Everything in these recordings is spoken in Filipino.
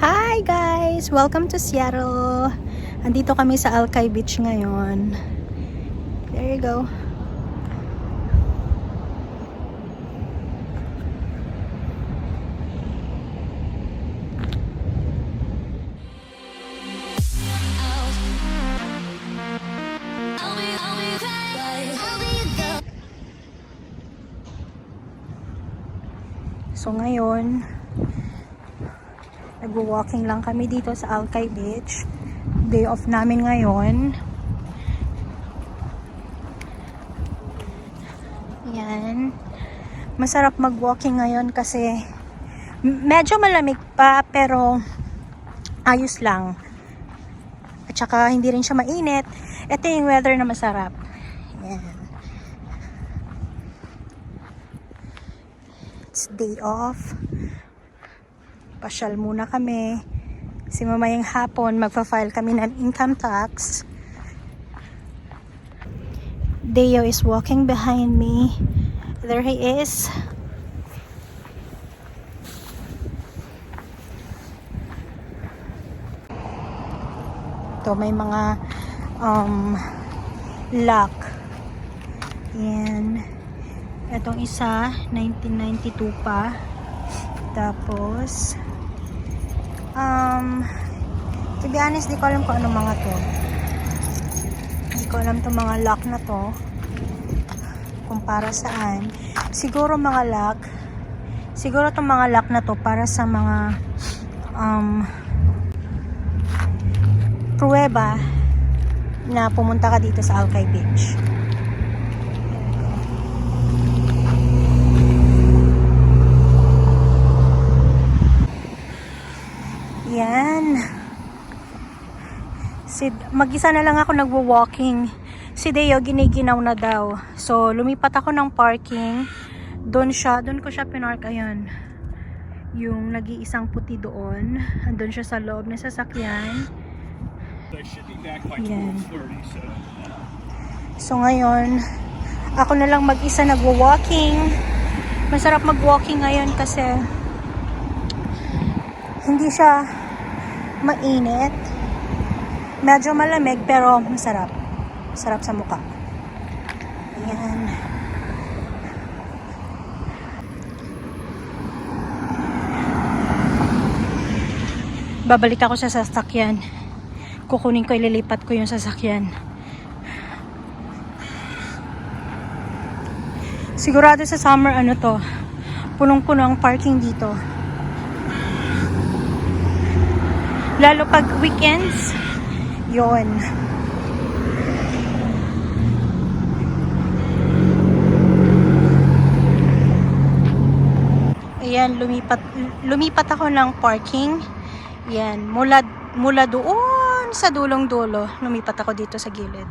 Hi guys! Welcome to Seattle. Andito kami sa Alki Beach ngayon. There you go. So ngayon, nag-walking lang kami dito sa Alki Beach. Day off namin ngayon. Yan. Masarap mag-walking ngayon kasi medyo malamig pa pero ayos lang. At saka hindi rin siya mainit. Ito yung weather na masarap. Yan. It's day off. Pasyal muna kami. Kasi mamayang hapon, magpa-file kami ng income tax. Deo is walking behind me. There he is. Ito, may mga lock. Yan. Itong isa, 1992 pa. Tapos, to be honest, di ko alam kung ano mga to. Di ko alam itong mga lock na to. Kung para saan. Siguro mga lock. Siguro itong mga lock na to para sa mga pruweba na pumunta ka dito sa Alki Beach. Yan. Mag-isa na lang ako nagwo-walking. Si Deo giniginaw na daw. So, lumipat ako ng parking. Doon ko siya pinark. Ayan. Yung nag-iisang puti doon. Andun siya sa loob ng sasakyan. Yan. So, ngayon, ako na lang mag-isa nagwo-walking. Masarap mag-walking ngayon kasi hindi siya mainit. Medyo malamig pero masarap. Masarap sa mukha. Ayan. Babalik ako sa sasakyan. Kukunin ko, ililipat ko yung sasakyan. Sigurado sa summer ano to, punong-puno ang parking dito. Lalo pag weekends, yon. Ayan, lumipat ako ng parking. Yan, mula doon sa dulong-dulo, lumipat ako dito sa gilid.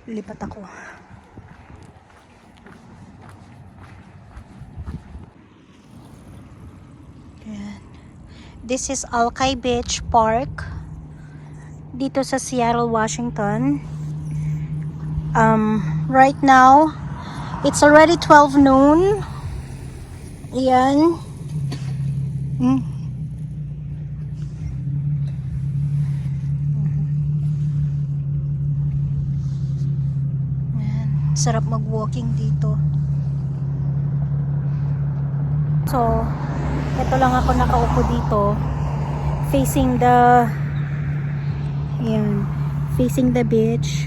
Lipat ako. Yan. This is Alki Beach Park dito sa Seattle, Washington. Right now, it's already 12 noon. Ayan. Ayan. Sarap mag-walking dito. So, ito lang ako nakaupo dito. Facing the facing the beach.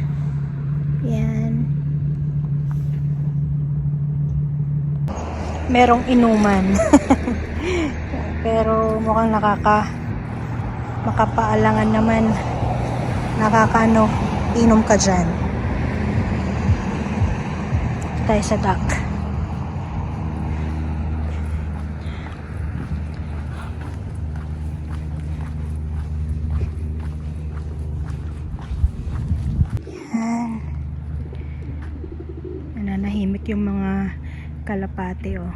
Yan. Merong inuman. Pero mukhang makapaalangan naman. Inom ka dyan. Tayo sa dock. Nananahimik yung mga kalapate, oh.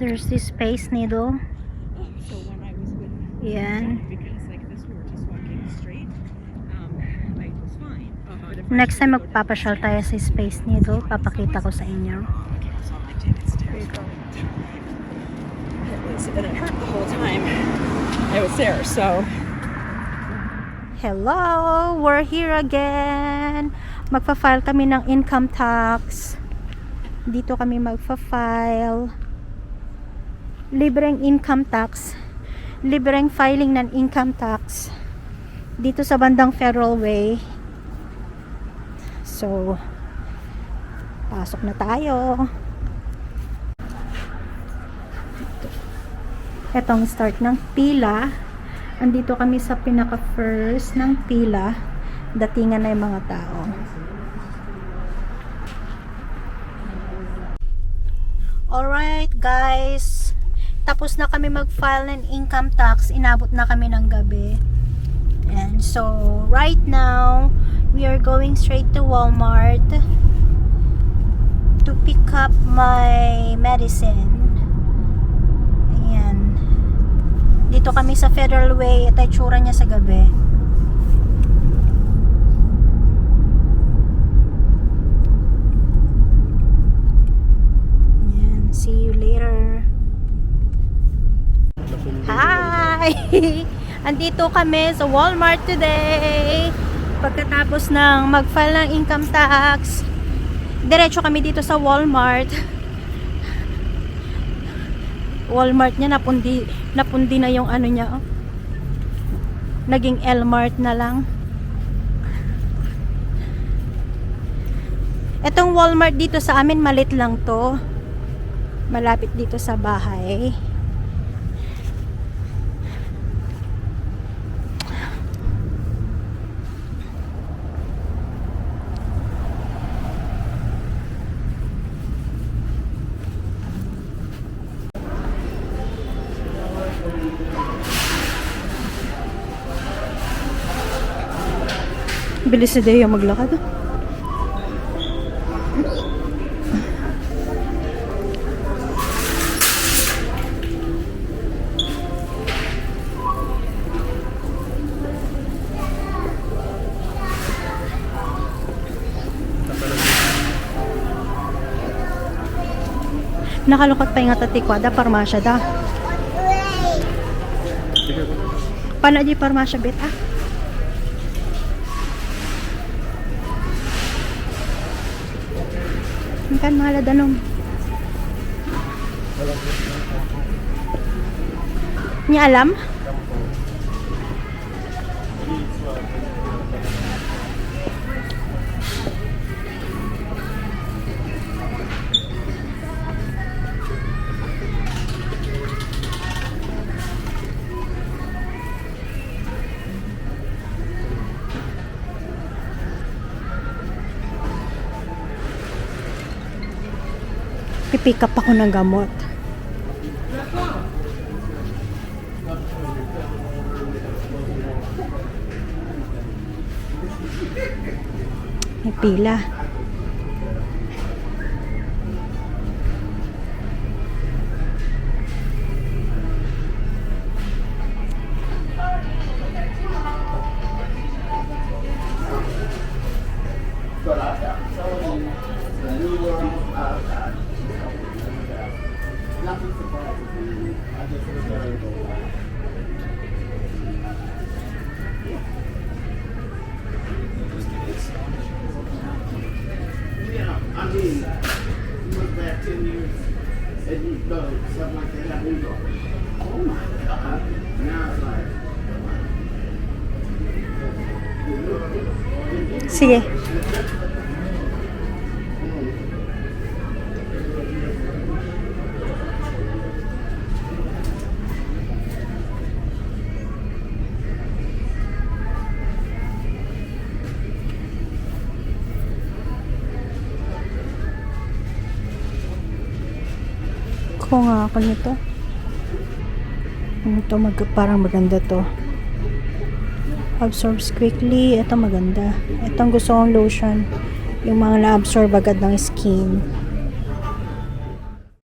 There's this Space Needle. So when I was with Yan. Jack, because like this, we were just walking straight, I was fine. But if I Next tried time to go down magpapasyal the tayo sa stairs, Space Needle, papakita ko sa inyo. okay, so I'm like, damn, it's stairs. And it hurt the whole time I was there. So Hello! We're here again! Magpa-file kami ng income tax. Dito kami magpa-file. Libreng income tax. Libreng filing ng income tax. Dito sa bandang Federal Way. So, pasok na tayo. Etong start ng pila. Andito kami sa pinaka-first ng pila. Datingan na yung mga tao. Alright guys. Tapos na kami mag-file ng income tax. Inabot na kami ng gabi. And so, right now, we are going straight to Walmart to pick up my medicine. Ayan. Dito kami sa Federal Way. Ito yung tsura niya sa gabi. Ayan. See you later. Hi! Andito kami sa Walmart today. Pagkatapos ng mag-file ng income tax, diretso kami dito sa Walmart. Walmart niya napundi na yung ano niya. Oh. Naging L-Mart na lang. Etong Walmart dito sa amin malit lang to. Malapit dito sa bahay. Bilis si Deo maglakad. Nakalukot pa yung atatikwada, parmasya da. Paano di parmasya bet ah? Kan mahala danong. Niya alam? Pipick up ako ng gamot. May pila. I mean, you look back 10 years and you know something like that happened, you go, oh my God. Now it's like, Sige. Kuha nga ako nito. Ito parang maganda to. Absorbs quickly. Ito maganda. Ito ang gusto kong lotion. Yung mga na-absorb agad ng skin.